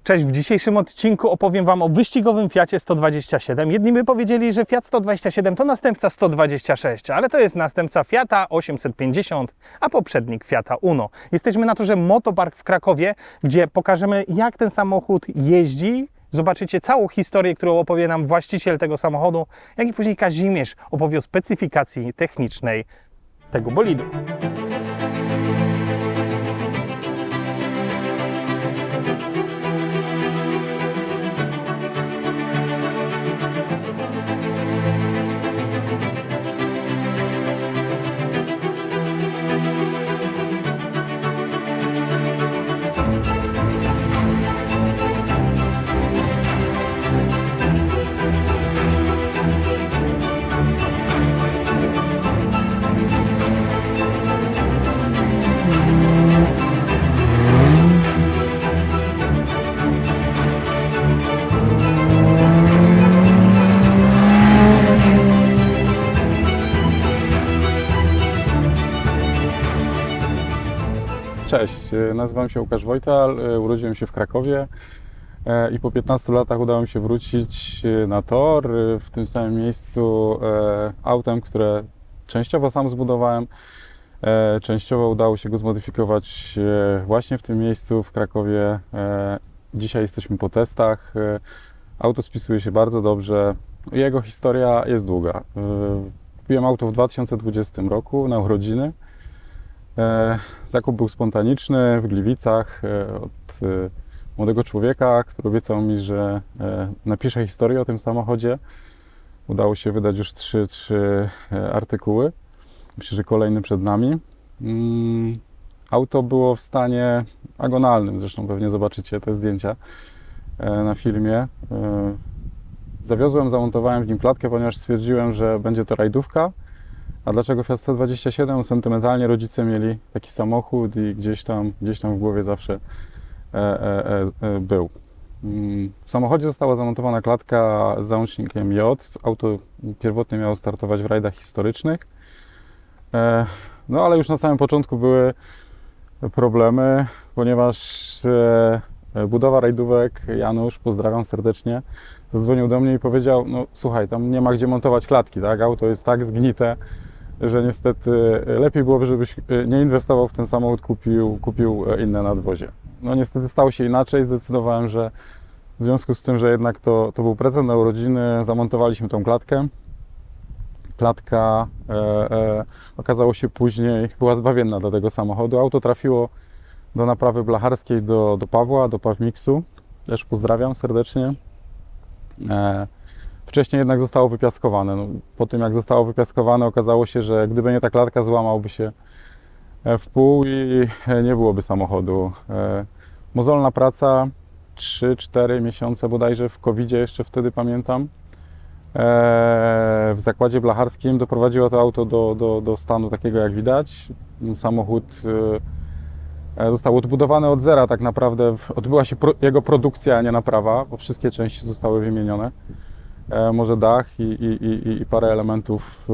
Cześć, w dzisiejszym odcinku opowiem Wam o wyścigowym Fiacie 127. Jedni by powiedzieli, że Fiat 127 to następca 126, ale to jest następca Fiata 850, a poprzednik Fiata Uno. Jesteśmy na torze Motopark w Krakowie, gdzie pokażemy, jak ten samochód jeździ. Zobaczycie całą historię, którą opowie nam właściciel tego samochodu, jak i później Kazimierz opowie o specyfikacji technicznej tego bolidu. Cześć, nazywam się Łukasz Wojtal, urodziłem się w Krakowie i po 15 latach udało mi się wrócić na tor w tym samym miejscu autem, które częściowo sam zbudowałem, częściowo udało się go zmodyfikować właśnie w tym miejscu w Krakowie. Dzisiaj jesteśmy po testach, auto spisuje się bardzo dobrze, jego historia jest długa. Kupiłem auto w 2020 roku na urodziny. Zakup był spontaniczny w Gliwicach od młodego człowieka, który obiecał mi, że napisze historię o tym samochodzie. Udało się wydać już trzy artykuły. Myślę, że kolejny przed nami. Auto było w stanie agonalnym, zresztą pewnie zobaczycie te zdjęcia na filmie. Zawiozłem, zamontowałem w nim klatkę, ponieważ stwierdziłem, że będzie to rajdówka. A dlaczego Fiat 127? Sentymentalnie rodzice mieli taki samochód i gdzieś tam w głowie zawsze był. W samochodzie została zamontowana klatka z załącznikiem J. Auto pierwotnie miało startować w rajdach historycznych. No ale już na samym początku były problemy, ponieważ budowa rajdówek, Janusz, pozdrawiam serdecznie, zadzwonił do mnie i powiedział: no słuchaj, tam nie ma gdzie montować klatki, tak? Auto jest tak zgnite, że niestety lepiej byłoby, żebyś nie inwestował w ten samochód, kupił inne nadwozie. No niestety stało się inaczej, zdecydowałem, że w związku z tym, że jednak to był prezent na urodziny, zamontowaliśmy tą klatkę. Klatka okazało się później, była zbawienna dla tego samochodu. Auto trafiło do naprawy blacharskiej do Pawła, do Pawmiksu. Też pozdrawiam serdecznie. Wcześniej jednak zostało wypiaskowane. No, po tym jak zostało wypiaskowane, okazało się, że gdyby nie ta klatka, złamałby się w pół i nie byłoby samochodu. Mozolna praca, 3-4 miesiące bodajże, w COVID-zie jeszcze wtedy pamiętam. W zakładzie blacharskim doprowadziło to auto do stanu takiego, jak widać. Samochód został odbudowany od zera, tak naprawdę odbyła się jego produkcja, a nie naprawa, bo wszystkie części zostały wymienione. Może dach i parę elementów,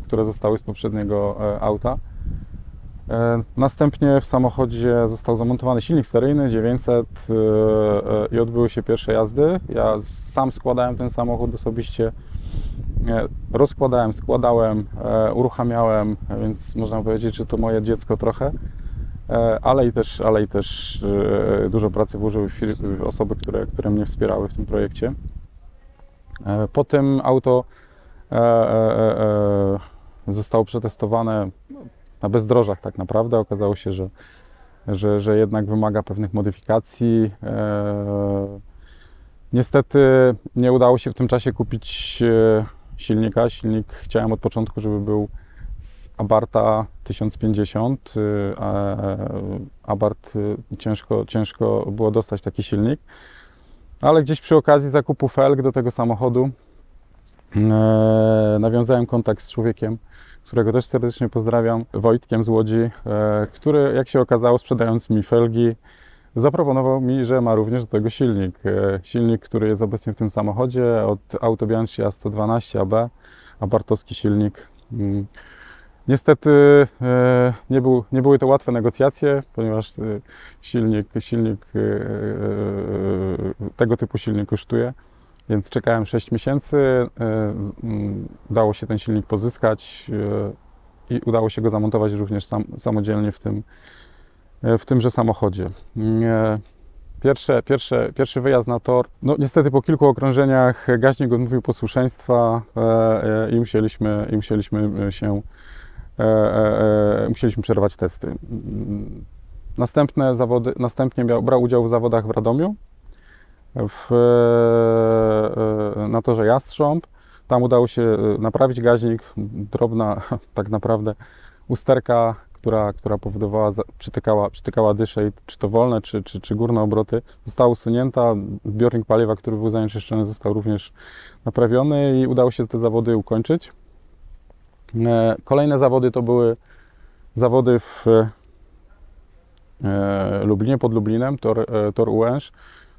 które zostały z poprzedniego auta. Następnie w samochodzie został zamontowany silnik seryjny 900 i odbyły się pierwsze jazdy. Ja sam składałem ten samochód osobiście, rozkładałem, składałem, uruchamiałem, więc można powiedzieć, że to moje dziecko trochę. Ale i też dużo pracy włożyły osoby, które mnie wspierały w tym projekcie. Potem auto zostało przetestowane na bezdrożach tak naprawdę. Okazało się, że jednak wymaga pewnych modyfikacji. Niestety nie udało się w tym czasie kupić silnika. Silnik chciałem od początku, żeby był z Abartha 1050. Abarth ciężko było dostać taki silnik. Ale gdzieś przy okazji zakupu felg do tego samochodu nawiązałem kontakt z człowiekiem, którego też serdecznie pozdrawiam, Wojtkiem z Łodzi, który, jak się okazało, sprzedając mi felgi, zaproponował mi, że ma również do tego silnik. Silnik, który jest obecnie w tym samochodzie, od Auto Bianchi A112AB, abarthowski silnik. Niestety nie były to łatwe negocjacje, ponieważ silnik tego typu silnik kosztuje. Więc czekałem 6 miesięcy, udało się ten silnik pozyskać i udało się go zamontować również samodzielnie w tymże samochodzie. Pierwszy wyjazd na tor, no niestety po kilku okrążeniach gaźnik odmówił posłuszeństwa i musieliśmy przerwać testy. Następnie brał udział w zawodach w Radomiu, na torze Jastrząb. Tam udało się naprawić gaźnik, drobna tak naprawdę usterka, która powodowała, przytykała dyszę, czy to wolne, czy górne obroty, została usunięta. Zbiornik paliwa, który był zanieczyszczony, został również naprawiony i udało się te zawody ukończyć. Kolejne zawody to były zawody w Lublinie, pod Lublinem, tor Ułęż.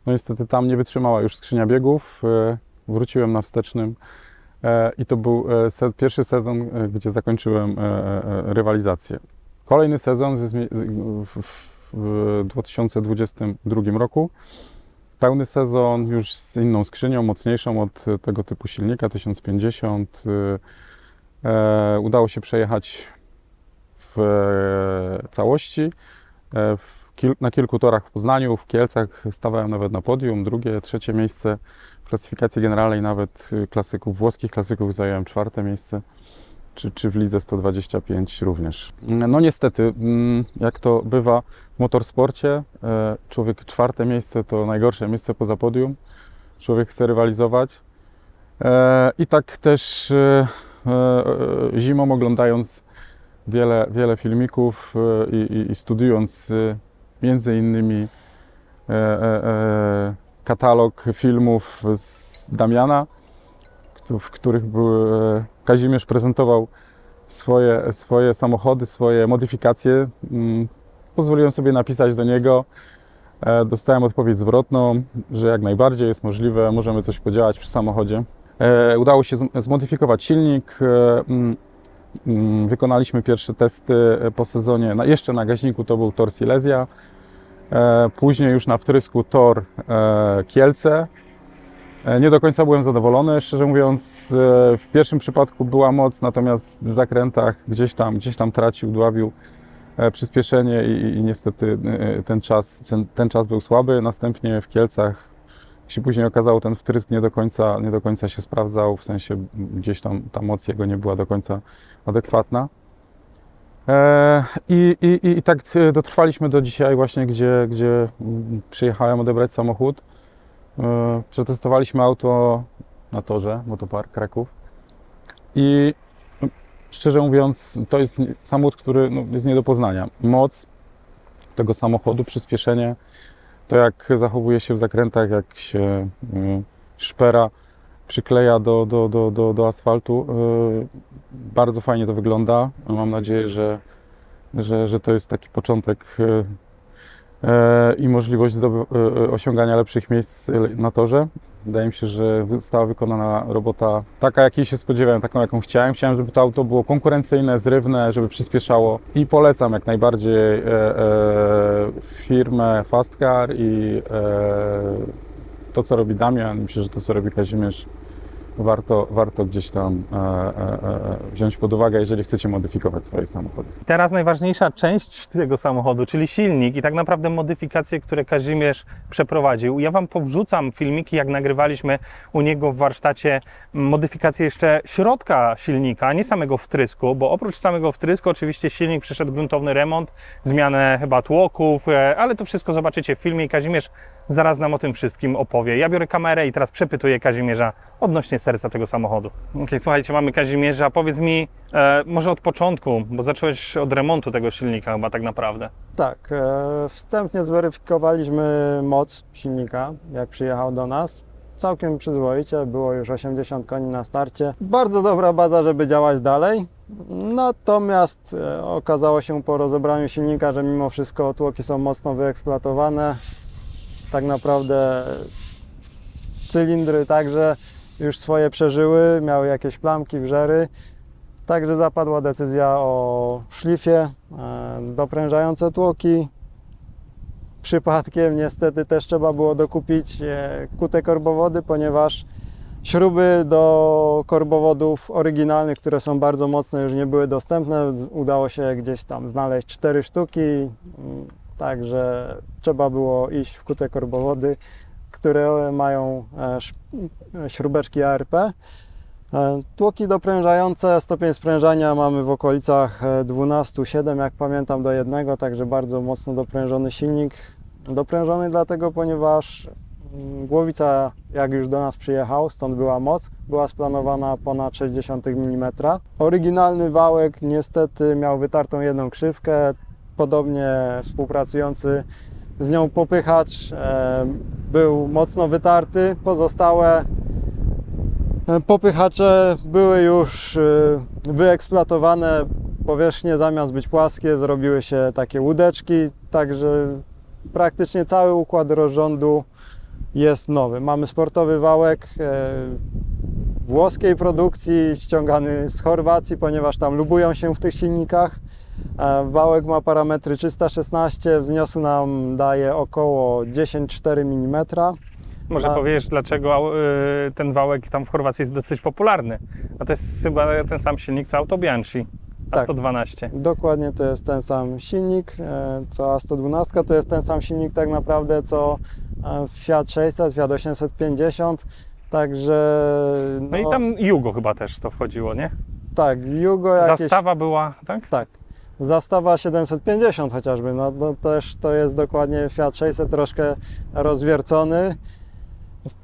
No niestety tam nie wytrzymała już skrzynia biegów, wróciłem na wstecznym i to był pierwszy sezon, gdzie zakończyłem rywalizację. Kolejny sezon w 2022 roku, pełny sezon już z inną skrzynią, mocniejszą od tego typu silnika, 1050. Udało się przejechać w całości. Na kilku torach w Poznaniu, w Kielcach stawałem nawet na podium, drugie, trzecie miejsce. W klasyfikacji generalnej nawet włoskich klasyków zająłem 4. miejsce, czy w lidze 125 również. No niestety, jak to bywa w motorsporcie, człowiek 4. miejsce to najgorsze miejsce poza podium. Człowiek chce rywalizować. I tak też zimą oglądając wiele filmików i studiując między innymi katalog filmów z Damiana, w których Kazimierz prezentował swoje samochody, swoje modyfikacje. Pozwoliłem sobie napisać do niego. Dostałem odpowiedź zwrotną, że jak najbardziej jest możliwe, możemy coś podziałać przy samochodzie. Udało się zmodyfikować silnik. Wykonaliśmy pierwsze testy po sezonie, jeszcze na gaźniku to był tor Silesia, później już na wtrysku tor Kielce. Nie do końca byłem zadowolony, szczerze mówiąc. W pierwszym przypadku była moc, natomiast w zakrętach gdzieś tam tracił, dławił przyspieszenie i niestety ten czas był słaby. Następnie w Kielcach się później okazało, ten wtrysk nie do końca się sprawdzał, w sensie gdzieś tam ta moc jego nie była do końca adekwatna. I tak dotrwaliśmy do dzisiaj właśnie, gdzie przyjechałem odebrać samochód. Przetestowaliśmy auto na torze Motopark Kraków i szczerze mówiąc to jest samochód, który jest nie do poznania. Moc tego samochodu, przyspieszenie, to jak zachowuje się w zakrętach, jak się szpera przykleja do asfaltu. Bardzo fajnie to wygląda. Mam nadzieję, że to jest taki początek i możliwość osiągania lepszych miejsc na torze. Wydaje mi się, że została wykonana robota taka, jakiej się spodziewałem, taką, jaką chciałem. Chciałem, żeby to auto było konkurencyjne, zrywne, żeby przyspieszało i polecam jak najbardziej firmę Fastcar i to, co robi Damian. Myślę, że to, co robi Kazimierz, warto gdzieś tam wziąć pod uwagę, jeżeli chcecie modyfikować swoje samochody. Teraz najważniejsza część tego samochodu, czyli silnik i tak naprawdę modyfikacje, które Kazimierz przeprowadził. Ja Wam powrzucam filmiki, jak nagrywaliśmy u niego w warsztacie modyfikację jeszcze środka silnika, a nie samego wtrysku, bo oprócz samego wtrysku oczywiście silnik przeszedł gruntowny remont, zmianę chyba tłoków, ale to wszystko zobaczycie w filmie i Kazimierz zaraz nam o tym wszystkim opowie. Ja biorę kamerę i teraz przepytuję Kazimierza odnośnie serca tego samochodu. Okej, słuchajcie, mamy Kazimierza. Powiedz mi może od początku, bo zacząłeś od remontu tego silnika chyba tak naprawdę. Tak, wstępnie zweryfikowaliśmy moc silnika, jak przyjechał do nas. Całkiem przyzwoicie, było już 80 koni na starcie. Bardzo dobra baza, żeby działać dalej. Natomiast okazało się po rozebraniu silnika, że mimo wszystko tłoki są mocno wyeksploatowane. Tak naprawdę cylindry także już swoje przeżyły, miały jakieś plamki, wrzery. Także zapadła decyzja o szlifie, doprężające tłoki. przypadkiem niestety też trzeba było dokupić kute korbowody, ponieważ śruby do korbowodów oryginalnych, które są bardzo mocne, już nie były dostępne. Udało się gdzieś tam znaleźć 4 sztuki, także trzeba było iść w kute korbowody, które mają śrubeczki ARP. Tłoki doprężające, stopień sprężania mamy w okolicach 12,7 jak pamiętam do 1, także bardzo mocno doprężony silnik. Doprężony dlatego, ponieważ głowica, jak już do nas przyjechał, stąd była moc, była splanowana ponad 0,6 mm. Oryginalny wałek niestety miał wytartą jedną krzywkę, podobnie współpracujący z nią popychacz był mocno wytarty. Pozostałe popychacze były już wyeksploatowane, powierzchnie zamiast być płaskie zrobiły się takie łódeczki, także praktycznie cały układ rozrządu jest nowy. Mamy sportowy wałek włoskiej produkcji, ściągany z Chorwacji, ponieważ tam lubują się w tych silnikach. Wałek ma parametry 316, wzniosu nam daje około 10,4 mm. Może powiesz, dlaczego ten wałek tam w Chorwacji jest dosyć popularny? A to jest chyba ten sam silnik co Auto Bianchi Tak. A112. Dokładnie to jest ten sam silnik, co A112, to jest ten sam silnik tak naprawdę co Fiat 600, Fiat 850, także... No i tam Jugo chyba też to wchodziło, nie? Tak, Jugo jakieś... Zastawa była, tak? Tak. Zastawa 750 chociażby, no też to jest dokładnie Fiat 600 troszkę rozwiercony.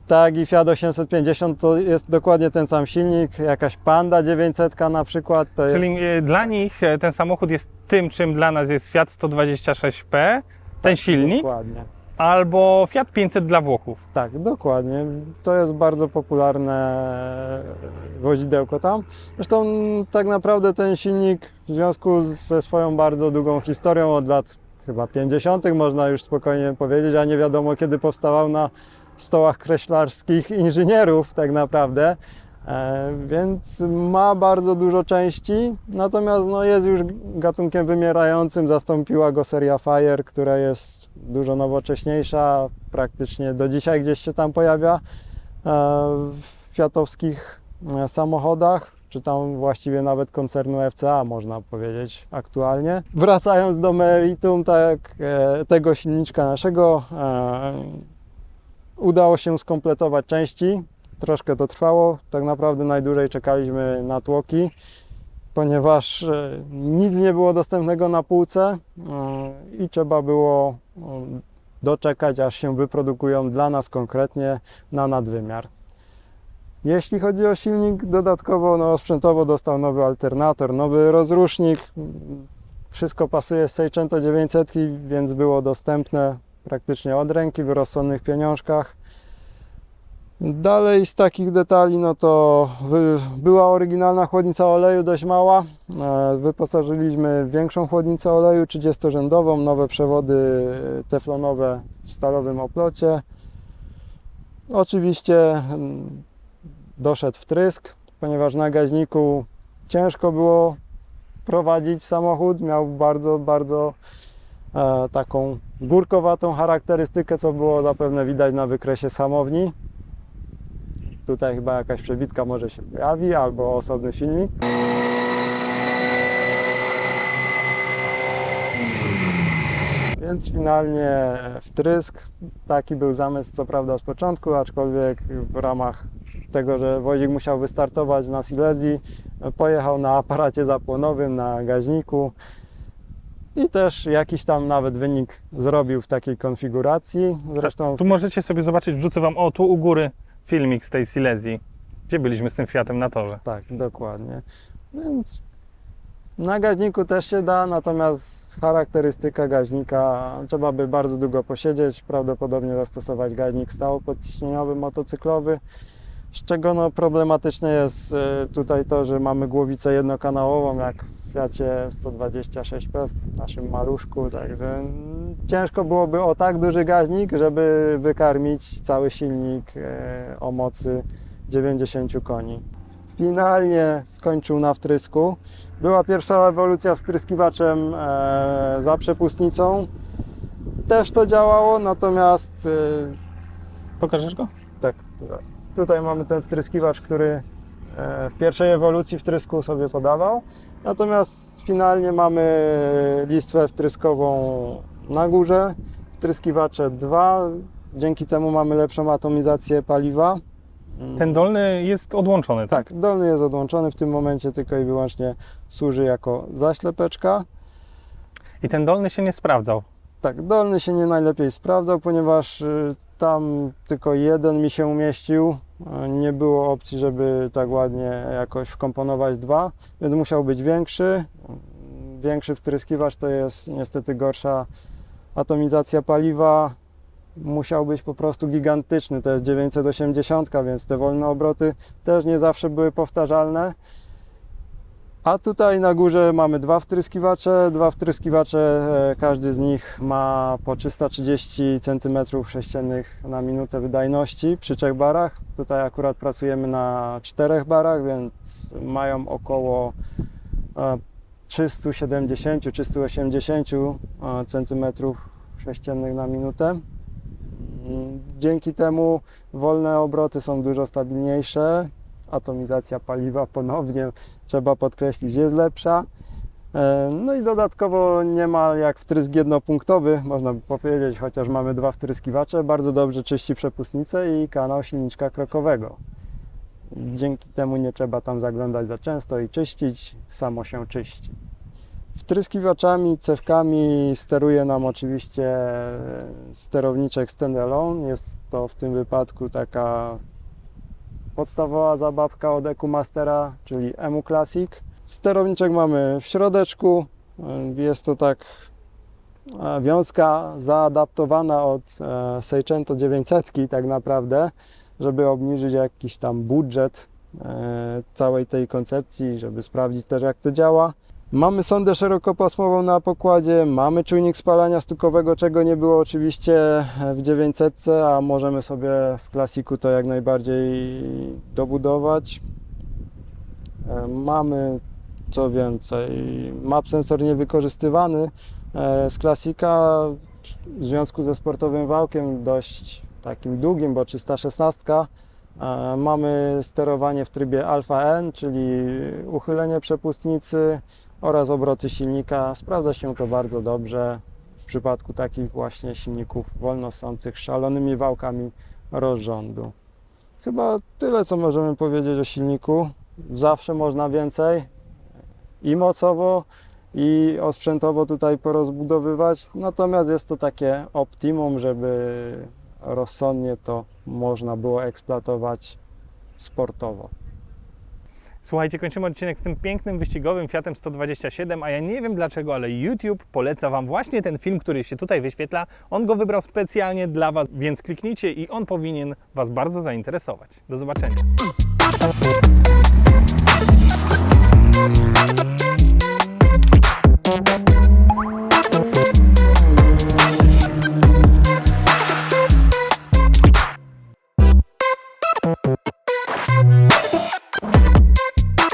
Tak i Fiat 850 to jest dokładnie ten sam silnik, jakaś Panda 900 na przykład. To Czyli jest... dla nich ten samochód jest tym, czym dla nas jest Fiat 126P, ten silnik, Dokładnie. albo Fiat 500 dla Włochów. Tak, dokładnie. To jest bardzo popularne wozidełko tam. Zresztą tak naprawdę ten silnik w związku ze swoją bardzo długą historią od lat chyba 50. można już spokojnie powiedzieć, a nie wiadomo kiedy powstawał na stołach kreślarskich inżynierów tak naprawdę. Więc ma bardzo dużo części, natomiast no, jest już gatunkiem wymierającym. Zastąpiła go seria Fire, która jest dużo nowocześniejsza, praktycznie do dzisiaj gdzieś się tam pojawia w fiatowskich samochodach, czy tam właściwie nawet koncernu FCA można powiedzieć aktualnie. Wracając do meritum tego silniczka naszego, udało się skompletować części. Troszkę to trwało, tak naprawdę najdłużej czekaliśmy na tłoki, ponieważ nic nie było dostępnego na półce i trzeba było doczekać, aż się wyprodukują dla nas konkretnie na nadwymiar. Jeśli chodzi o silnik, dodatkowo no, sprzętowo dostał nowy alternator, nowy rozrusznik, wszystko pasuje z Seicento 900, więc było dostępne praktycznie od ręki w rozsądnych pieniążkach. Dalej z takich detali, no to była oryginalna chłodnica oleju, dość mała. Wyposażyliśmy w większą chłodnicę oleju, 30-rzędową, nowe przewody teflonowe w stalowym oplocie. Oczywiście doszedł wtrysk, ponieważ na gaźniku ciężko było prowadzić samochód. Miał bardzo taką górkowatą charakterystykę, co było zapewne widać na wykresie z hamowni. Tutaj chyba jakaś przebitka może się pojawi, albo osobny filmik. Więc finalnie wtrysk. Taki był zamysł co prawda z początku, aczkolwiek w ramach tego, że wozik musiał wystartować na Silesii, pojechał na aparacie zapłonowym, na gaźniku i też jakiś tam nawet wynik zrobił w takiej konfiguracji. Zresztą Tu możecie sobie zobaczyć, wrzucę Wam tu u góry filmik z tej Silesii, gdzie byliśmy z tym Fiatem na torze. tak, dokładnie. Więc na gaźniku też się da, natomiast charakterystyka gaźnika trzeba by bardzo długo posiedzieć, prawdopodobnie zastosować gaźnik stałopodciśnieniowy, motocyklowy, z czego no, problematyczne jest tutaj to, że mamy głowicę jednokanałową, jak w Fiacie 126P, w naszym maluszku, także ciężko byłoby o tak duży gaźnik, żeby wykarmić cały silnik o mocy 90 koni. Finalnie skończył na wtrysku. Była pierwsza ewolucja wtryskiwaczem za przepustnicą. też to działało, natomiast Pokażesz go? tak, tutaj mamy ten wtryskiwacz, który w pierwszej ewolucji wtrysku sobie podawał, natomiast finalnie mamy listwę wtryskową na górze, wtryskiwacze 2, dzięki temu mamy lepszą atomizację paliwa. Ten dolny jest odłączony. Tak, dolny jest odłączony w tym momencie, tylko i wyłącznie służy jako zaślepeczka. I ten dolny się nie sprawdzał. Tak, dolny się nie najlepiej sprawdzał, ponieważ tam tylko jeden mi się umieścił. Nie było opcji, żeby tak ładnie jakoś wkomponować dwa, więc musiał być większy. Większy wtryskiwacz to jest niestety gorsza atomizacja paliwa. Musiał być po prostu gigantyczny, to jest 980, więc te wolne obroty też nie zawsze były powtarzalne. A tutaj na górze mamy dwa wtryskiwacze, każdy z nich ma po 330 cm3 na minutę wydajności przy 3 barach. Tutaj akurat pracujemy na 4 barach, więc mają około 370-380 cm3 na minutę. Dzięki temu wolne obroty są dużo stabilniejsze. Atomizacja paliwa ponownie, trzeba podkreślić, jest lepsza. No i dodatkowo nie ma jak wtrysk jednopunktowy, można by powiedzieć, chociaż mamy dwa wtryskiwacze, bardzo dobrze czyści przepustnicę i kanał silniczka krokowego. Dzięki temu nie trzeba tam zaglądać za często i czyścić, samo się czyści. Wtryskiwaczami, cewkami steruje nam oczywiście sterowniczek standalone. Jest to w tym wypadku taka podstawowa zabawka od EcoMastera, czyli EMU Classic. Sterowniczek mamy w środeczku. Jest to tak wiązka zaadaptowana od Seicento 900 tak naprawdę, żeby obniżyć jakiś tam budżet całej tej koncepcji, żeby sprawdzić też jak to działa. Mamy sondę szerokopasmową na pokładzie, mamy czujnik spalania stukowego, czego nie było oczywiście w 900, a możemy sobie w Classicu to jak najbardziej dobudować. Mamy co więcej, map sensor niewykorzystywany z Classica w związku ze sportowym wałkiem dość takim długim, bo 316. Mamy sterowanie w trybie Alpha N, czyli uchylenie przepustnicy oraz obroty silnika. Sprawdza się to bardzo dobrze w przypadku takich właśnie silników wolnosących z szalonymi wałkami rozrządu. Chyba tyle, co możemy powiedzieć o silniku. Zawsze można więcej i mocowo, i osprzętowo tutaj porozbudowywać. Natomiast jest to takie optimum, żeby rozsądnie to można było eksploatować sportowo. Słuchajcie, kończymy odcinek z tym pięknym, wyścigowym Fiatem 127, a ja nie wiem dlaczego, ale YouTube poleca Wam właśnie ten film, który się tutaj wyświetla. On go wybrał specjalnie dla Was, więc kliknijcie i on powinien Was bardzo zainteresować. Do zobaczenia.